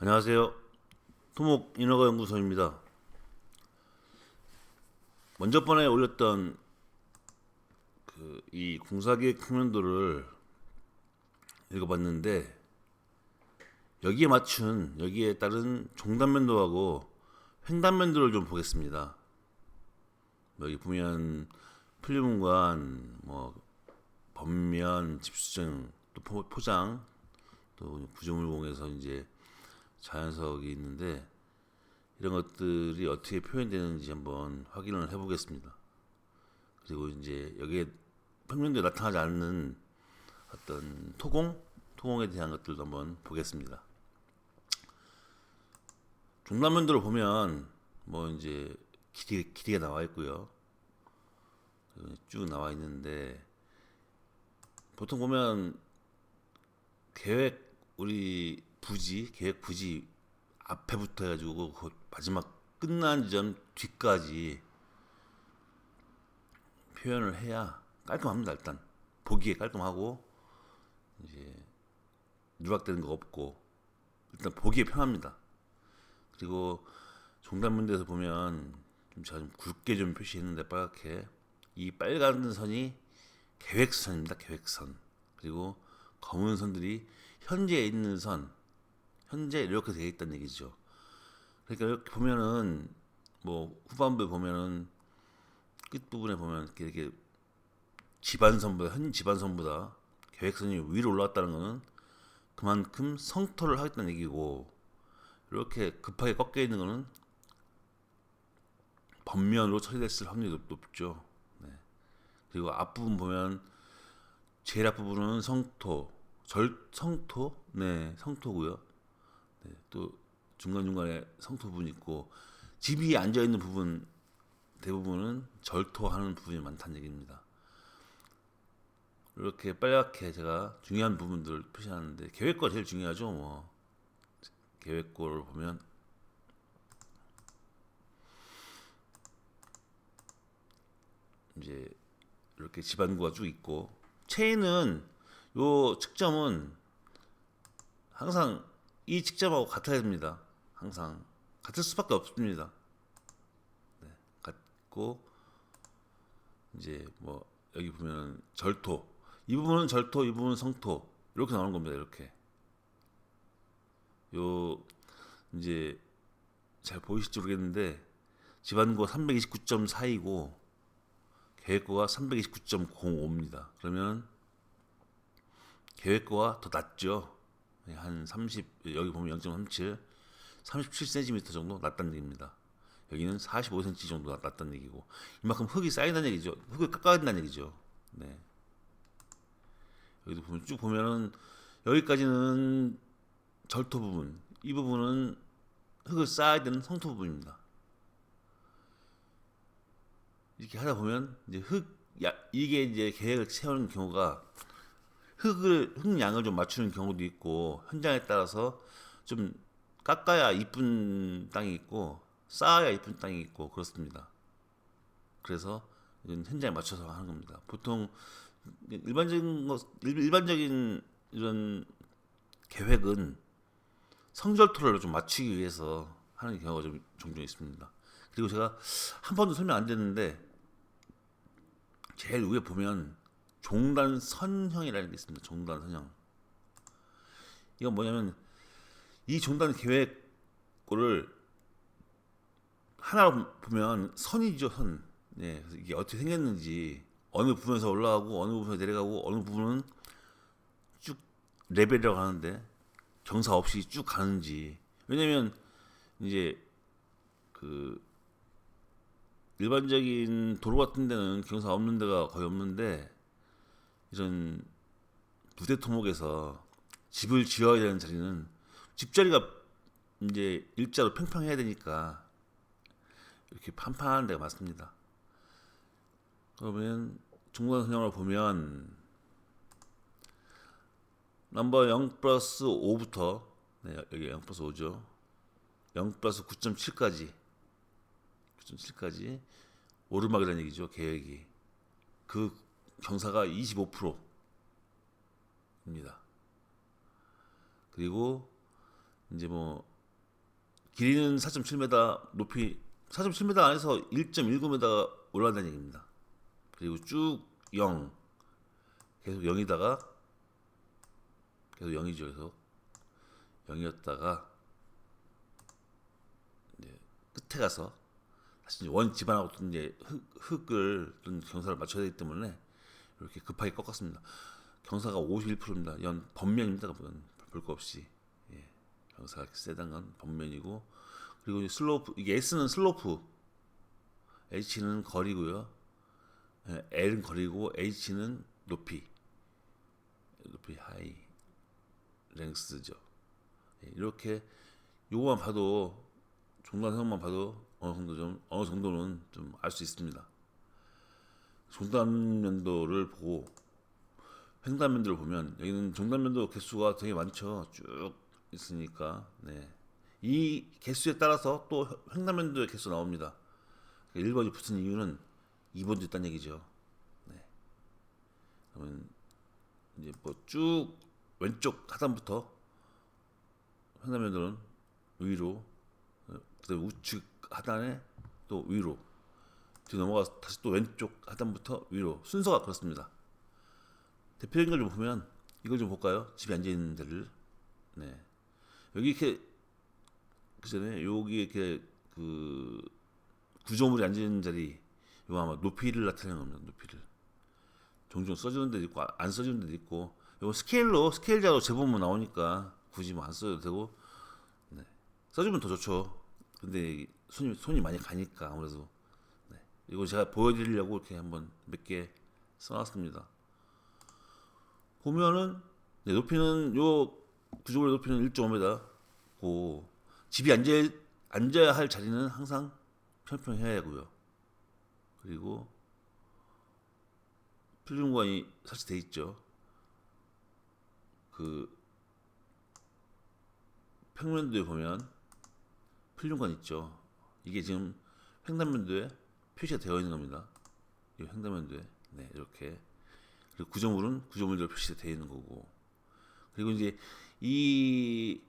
안녕하세요. 토목인허가연구소입니다. 먼저 번에 올렸던 이 공사계획 평면도를 읽어봤는데 여기에 따른 종단면도하고 횡단면도를 좀 보겠습니다. 여기 보면 필름관, 법면, 집수정, 또 포장, 또 구조물공에서 이제 자연석이 있는데 이런 것들이 어떻게 표현되는지 한번 확인을 해보겠습니다. 그리고 이제 여기에 평면도에 나타나지 않는 어떤 토공에 대한 것들도 한번 보겠습니다. 중단면도를 보면 이제 길이가 나와 있고요. 쭉 나와 있는데 보통 보면 계획 부지 앞에부터 해가지고 그 마지막 끝난 지점 뒤까지 표현을 해야 깔끔합니다. 일단 보기에 깔끔하고 이제 누락되는 거 없고 일단 보기에 편합니다. 그리고 종단문대에서 보면 좀 굵게 좀 표시했는데 빨갛게 이 빨간 선이 계획선입니다. 계획선. 그리고 검은 선들이 현재 있는 선, 현재 이렇게 되어 있다는 얘기죠. 그러니까 이렇게 보면은 후반부에 보면은 끝 부분에 보면 이렇게 현 지반선보다 계획선이 위로 올라왔다는 것은 그만큼 성토를 하겠다는 얘기고, 이렇게 급하게 꺾여 있는 것은 번면으로 처리됐을 확률이 높죠. 네. 그리고 앞부분 보면 제일 앞부분은 성토고요. 네, 또 중간중간에 성토 부분이 있고 집이 앉아 있는 부분 대부분은 절토하는 부분이 많다는 얘기입니다. 이렇게 빨갛게 제가 중요한 부분들 표시하는데 계획과 제일 중요하죠. 계획고를 보면 이제 이렇게 집안구가 쭉 있고 체인은 요 측점은 항상 이 측점하고 같아야 됩니다. 항상 같을 수밖에 없습니다. 네, 같고 이제 여기 보면 절토 이 부분은 절토 이 부분은 성토 이렇게 나오는 겁니다. 이렇게 요 이제 잘 보이실지 모르겠는데 집안구가 329.4이고 계획고가 329.05입니다. 그러면 계획고가 더 낮죠. 한 30, 여기 보면 0.37, 37cm 정도 낮다는 얘기입니다. 여기는 45cm 정도 낮다는 얘기고, 이만큼 흙이 쌓인다는 얘기죠. 흙을 깎아야 된다는 얘기죠. 네. 여기도 보면 쭉 보면은 여기까지는 절토 부분, 이 부분은 흙을 쌓아야 되는 성토 부분입니다. 이렇게 하다 보면 이제 이게 이제 계획을 세우는 경우가 흙양을 좀 맞추는 경우도 있고 현장에 따라서 좀 깎아야 이쁜 땅이 있고 쌓아야 이쁜 땅이 있고 그렇습니다. 그래서 이건 현장에 맞춰서 하는 겁니다. 보통 일반적인 이런 계획은 성절토를 좀 맞추기 위해서 하는 경우가 좀 종종 있습니다. 그리고 제가 한 번도 설명 안 됐는데 제일 위에 보면 종단선형이라는 게 있습니다. 종단선형. 이건 뭐냐면 이 종단 계획고를 하나로 보면 선이죠, 선. 네, 그래서 이게 어떻게 생겼는지 어느 부분에서 올라가고 어느 부분에서 내려가고 어느 부분은 쭉 레벨이라고 하는데 경사 없이 쭉 가는지. 왜냐면 이제 그 일반적인 도로 같은 데는 경사 없는 데가 거의 없는데 이런 부대 토목에서 집을 지어야 되는 자리는 집자리가 이제 일자로 평평해야 되니까 이렇게 판판한 데가 많습니다. 그러면 중간선형을 보면 넘버 0 플러스 5부터 여기 0 플러스 5죠. 0 플러스 9.7까지 오르막이라는 얘기죠. 계획이 그 경사가 25%입니다. 그리고 이제 길이는 4.7m, 높이 4.7m 안에서 1.19m 올라간다는 얘기입니다. 그리고 쭉 0, 계속 0이다가 계속 0이죠. 계속 0이었다가 이제 끝에 가서 다시 원 지반하고 또 이제 흙을 또 경사를 맞춰야 되기 때문에 이렇게 급하게 꺾었습니다. 경사가 51%입니다. 연 번면입니다. 그건 볼 거 없이. 예. 경사가 이렇게 세단 건 번면이고, 그리고 이제 슬로프, 이게 S는 슬로프, H는 거리고요. 예, L은 거리고 H는 높이, 높이 하이, 랭스죠. 예, 이렇게 요거만 봐도 종단형만 봐도 어느 정도는 좀 알 수 있습니다. 종단면도를 보고 횡단면도를 보면 여기는 종단면도 개수가 되게 많죠. 쭉 있으니까. 네. 이 개수에 따라서 또 횡단면도의 개수 나옵니다. 1번이 붙은 이유는 2번도 있다는 얘기죠. 네. 그러면 이제 뭐 쭉 왼쪽 하단부터 횡단면도는 위로, 그다음에 우측 하단에 또 위로, 뒤 넘어가서 다시 또 왼쪽 하단부터 위로, 순서가 그렇습니다. 대표적인 걸 좀 보면 이걸 좀 볼까요? 집에 앉아 있는 데를. 네. 여기 이렇게 그 전에 여기 이렇게 그 구조물이 앉아 있는 자리, 이거 아마 높이를 나타내는 겁니다. 높이를 종종 써주는 데도 있고 안 써주는 데도 있고, 이거 스케일자로 재보면 나오니까 굳이 뭐 안 써도 되고, 네. 써주면 더 좋죠. 근데 손이 많이 가니까 아무래도. 네. 이거 제가 보여드리려고 이렇게 한번 몇 개 써놨습니다. 보면은 네, 높이는 요 구조물의 높이는 1.5m고, 집이 앉아야 할 자리는 항상 평평해야 하고요. 그리고 필름관이 설치돼 있죠. 그 평면도에 보면 필름관 있죠. 이게 지금 횡단면도에 표시가 되어 있는 겁니다. 이 횡단면도에. 네, 이렇게. 그리고 구조물은 구조물대로 표시가 되어 있는 거고. 그리고 이제 이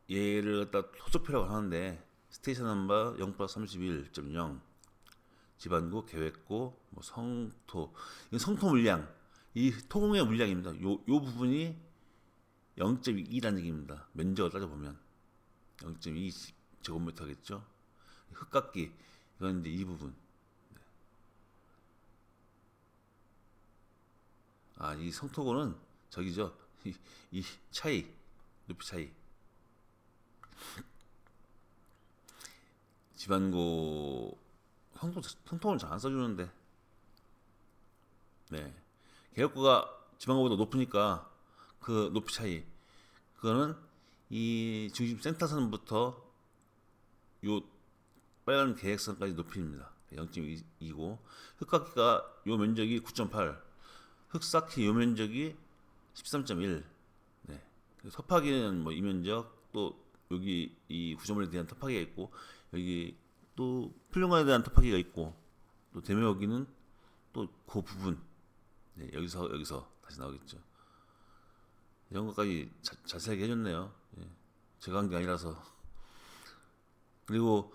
얘를 갖다 토소표라고 하는데, 스테이션 넘버 0+31.0, 집안고, 계획고, 뭐 성토, 이건 성토 물량, 이 토공의 물량입니다. 요 부분이 0.2라는 얘기입니다. 면적을 따져보면 0.2 제곱미터겠죠. 흙깎기, 이건 이제 이 부분. 아, 이 성토고는 저기죠. 이 차이, 높이 차이. 집안고 성토는 잘 안 써주는데, 네. 계획고가 집안고보다 높으니까 그 높이 차이, 그거는 이 중심 센터선부터 요 빨간 계획선까지 높이입니다. 0.2고, 흙깎기가 요 면적이 9.8, 흙쌓기 요 면적이 13.1. 네. 섭하기는 뭐 이 면적, 또 여기 이 구조물에 대한 섭하기가 있고, 여기 또 필름관에 대한 섭하기가 있고, 또 대묘기는 또 그 부분. 네, 여기서 다시 나오겠죠. 이런 것까지 자세하게 해줬네요. 예. 제가 한 게 아니라서. 그리고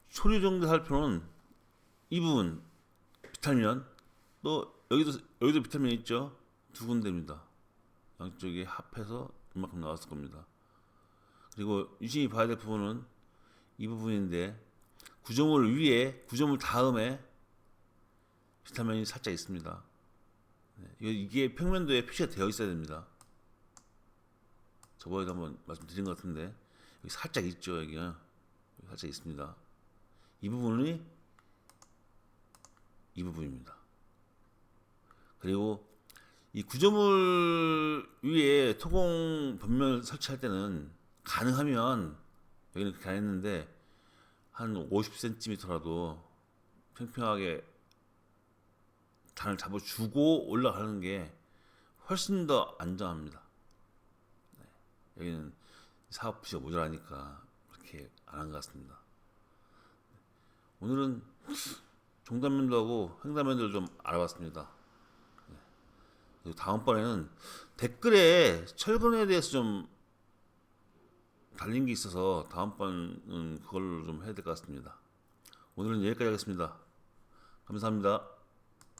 초류 정도 살펴는 이 부분 비탈면, 또 여기도 비탈면 있죠. 두 군데입니다. 양쪽에 합해서 이만큼 나왔을 겁니다. 그리고 유심히 봐야 될 부분은 이 부분인데, 구조물 위에, 구조물 다음에 비탈면이 살짝 있습니다. 네, 이게 평면도에 표시가 되어 있어야 됩니다. 저번에도 한번 말씀드린 것 같은데, 여기 살짝 있죠. 여기가 살짝 있습니다. 이 부분이 이 부분입니다. 그리고 이 구조물 위에 토공 벽면을 설치할 때는 가능하면, 여기는 그렇게 안 했는데, 한 50cm라도 평평하게 단을 잡아주고 올라가는 게 훨씬 더 안전합니다. 네. 여기는 사업부시가 모자라니까 그렇게 안 한 것 같습니다. 오늘은 종단면도하고 횡단면도를 좀 알아봤습니다. 그리고 다음번에는 댓글에 철근에 대해서 좀 달린 게 있어서 다음번은 그걸로 좀 해야 될 것 같습니다. 오늘은 여기까지 하겠습니다. 감사합니다.